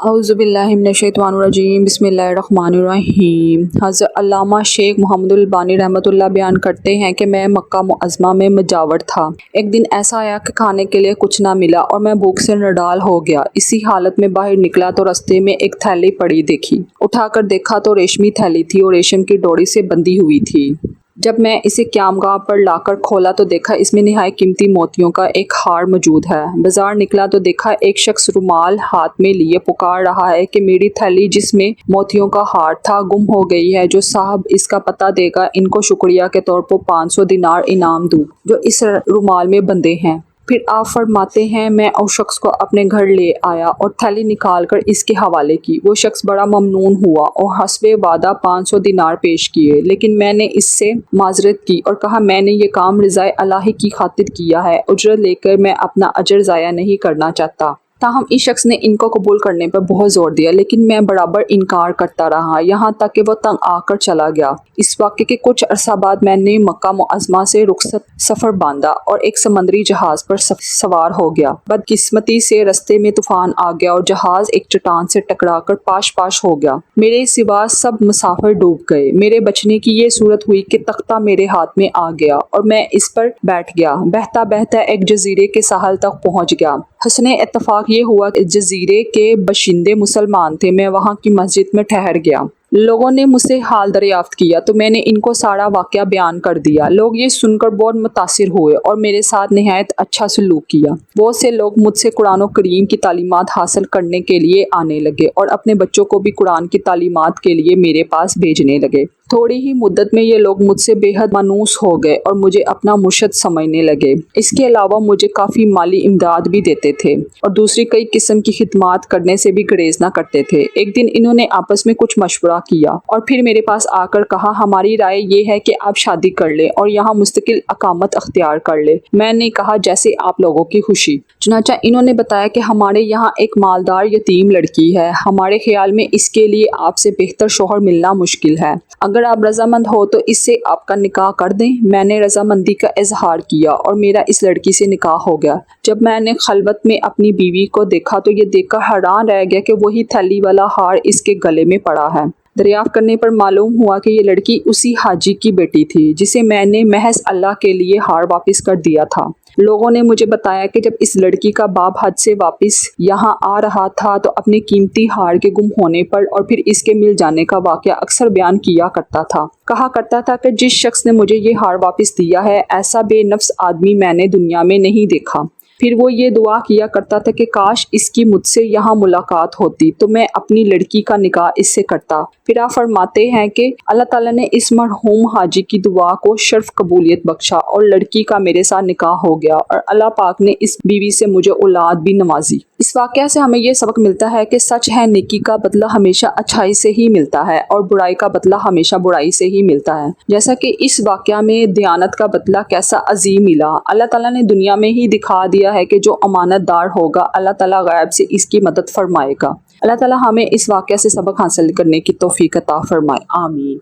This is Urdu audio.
اعوذ باللہ من الشیطان الرجیم بسم اللہ الرحمن الرحیم۔ حضرت علامہ شیخ محمد البانی رحمۃ اللہ بیان کرتے ہیں کہ میں مکہ معظمہ میں مجاور تھا۔ ایک دن ایسا آیا کہ کھانے کے لیے کچھ نہ ملا اور میں بھوک سے نڈال ہو گیا۔ اسی حالت میں باہر نکلا تو رستے میں ایک تھیلی پڑی دیکھی۔ اٹھا کر دیکھا تو ریشمی تھیلی تھی اور ریشم کی ڈوری سے بندھی ہوئی تھی۔ جب میں اسے قیامگاہ پر لا کر کھولا تو دیکھا اس میں نہایت قیمتی موتیوں کا ایک ہار موجود ہے۔ بازار نکلا تو دیکھا ایک شخص رومال ہاتھ میں لیے پکار رہا ہے کہ میری تھیلی جس میں موتیوں کا ہار تھا گم ہو گئی ہے، جو صاحب اس کا پتہ دے گا ان کو شکریہ کے طور پر 500 دینار انعام دوں جو اس رومال میں بندھے ہیں۔ پھر آپ فرماتے ہیں میں اس شخص کو اپنے گھر لے آیا اور تھیلی نکال کر اس کے حوالے کی۔ وہ شخص بڑا ممنون ہوا اور حسب وعدہ 500 دینار پیش کیے، لیکن میں نے اس سے معذرت کی اور کہا میں نے یہ کام رضائے الہی کی خاطر کیا ہے، اجرت لے کر میں اپنا اجر ضائع نہیں کرنا چاہتا۔ تاہم اس شخص نے ان کو قبول کرنے پر بہت زور دیا، لیکن میں برابر انکار کرتا رہا، یہاں تک کہ وہ تنگ آ کر چلا گیا۔ اس واقعے کے کچھ عرصہ بعد میں نے مکہ معظمہ سے رخصت سفر باندھا اور ایک سمندری جہاز پر سوار ہو گیا۔ بدقسمتی سے رستے میں طوفان آ گیا اور جہاز ایک چٹان سے ٹکرا کر پاش پاش ہو گیا۔ میرے سوا سب مسافر ڈوب گئے۔ میرے بچنے کی یہ صورت ہوئی کہ تختہ میرے ہاتھ میں آ گیا اور میں اس پر بیٹھ گیا۔ بہتا بہتا ایک جزیرے کے ساحل تک پہنچ گیا۔ حسن اتفاق یہ ہوا کہ جزیرے کے باشندے مسلمان تھے۔ میں وہاں کی مسجد میں ٹھہر گیا۔ لوگوں نے مجھ سے حال دریافت کیا تو میں نے ان کو سارا واقعہ بیان کر دیا۔ لوگ یہ سن کر بہت متاثر ہوئے اور میرے ساتھ نہایت اچھا سلوک کیا۔ بہت سے لوگ مجھ سے قرآن کریم کی تعلیمات حاصل کرنے کے لیے آنے لگے اور اپنے بچوں کو بھی قرآن کی تعلیمات کے لیے میرے پاس بھیجنے لگے۔ تھوڑی ہی مدت میں یہ لوگ مجھ سے بے حد مانوس ہو گئے اور مجھے اپنا مرشد سمجھنے لگے۔ اس کے علاوہ مجھے کافی مالی امداد بھی دیتے تھے اور دوسری کئی قسم کی خدمات کرنے سے بھی گریز نہ کرتے تھے۔ ایک دن انہوں نے آپس میں کچھ مشورہ کیا اور پھر میرے پاس آ کر کہا ہماری رائے یہ ہے کہ آپ شادی کر لیں اور یہاں مستقل اقامت اختیار کر لیں۔ میں نے کہا جیسے آپ لوگوں کی خوشی۔ چنانچہ انہوں نے بتایا کہ ہمارے یہاں ایک مالدار یتیم لڑکی ہے، ہمارے خیال میں اس کے لیے آپ سے بہتر شوہر ملنا مشکل ہے، اگر آپ رضامند ہو تو اس سے آپ کا نکاح کر دیں۔ میں نے رضامندی کا اظہار کیا اور میرا اس لڑکی سے نکاح ہو گیا۔ جب میں نے خلوت میں اپنی بیوی کو دیکھا تو یہ دیکھ کر حیران رہ گیا کہ وہی تھیلی والا ہار اس کے گلے میں پڑا ہے۔ دریافت کرنے پر معلوم ہوا کہ یہ لڑکی اسی حاجی کی بیٹی تھی جسے میں نے محض اللہ کے لیے ہار واپس کر دیا تھا۔ لوگوں نے مجھے بتایا کہ جب اس لڑکی کا باپ حج سے واپس یہاں آ رہا تھا تو اپنے قیمتی ہار کے گم ہونے پر اور پھر اس کے مل جانے کا واقعہ اکثر بیان کیا کرتا تھا۔ کہا کرتا تھا کہ جس شخص نے مجھے یہ ہار واپس دیا ہے ایسا بے نفس آدمی میں نے دنیا میں نہیں دیکھا۔ پھر وہ یہ دعا کیا کرتا تھا کہ کاش اس کی مجھ سے یہاں ملاقات ہوتی تو میں اپنی لڑکی کا نکاح اس سے کرتا۔ پھر آپ فرماتے ہیں کہ اللہ تعالیٰ نے اس مرحوم حاجی کی دعا کو شرف قبولیت بخشا اور لڑکی کا میرے ساتھ نکاح ہو گیا اور اللہ پاک نے اس بیوی سے مجھے اولاد بھی نوازی۔ اس واقعہ سے ہمیں یہ سبق ملتا ہے کہ سچ ہے نیکی کا بدلہ ہمیشہ اچھائی سے ہی ملتا ہے اور برائی کا بدلہ ہمیشہ برائی سے ہی ملتا ہے، جیسا کہ اس واقعہ میں دیانت کا بدلہ کیسا عظیم ملا۔ اللہ تعالیٰ نے دنیا میں ہی دکھا دیا ہے کہ جو امانت دار ہوگا اللہ تعالیٰ غیب سے اس کی مدد فرمائے گا۔ اللہ تعالیٰ ہمیں اس واقعہ سے سبق حاصل کرنے کی توفیق عطا فرمائے، آمین۔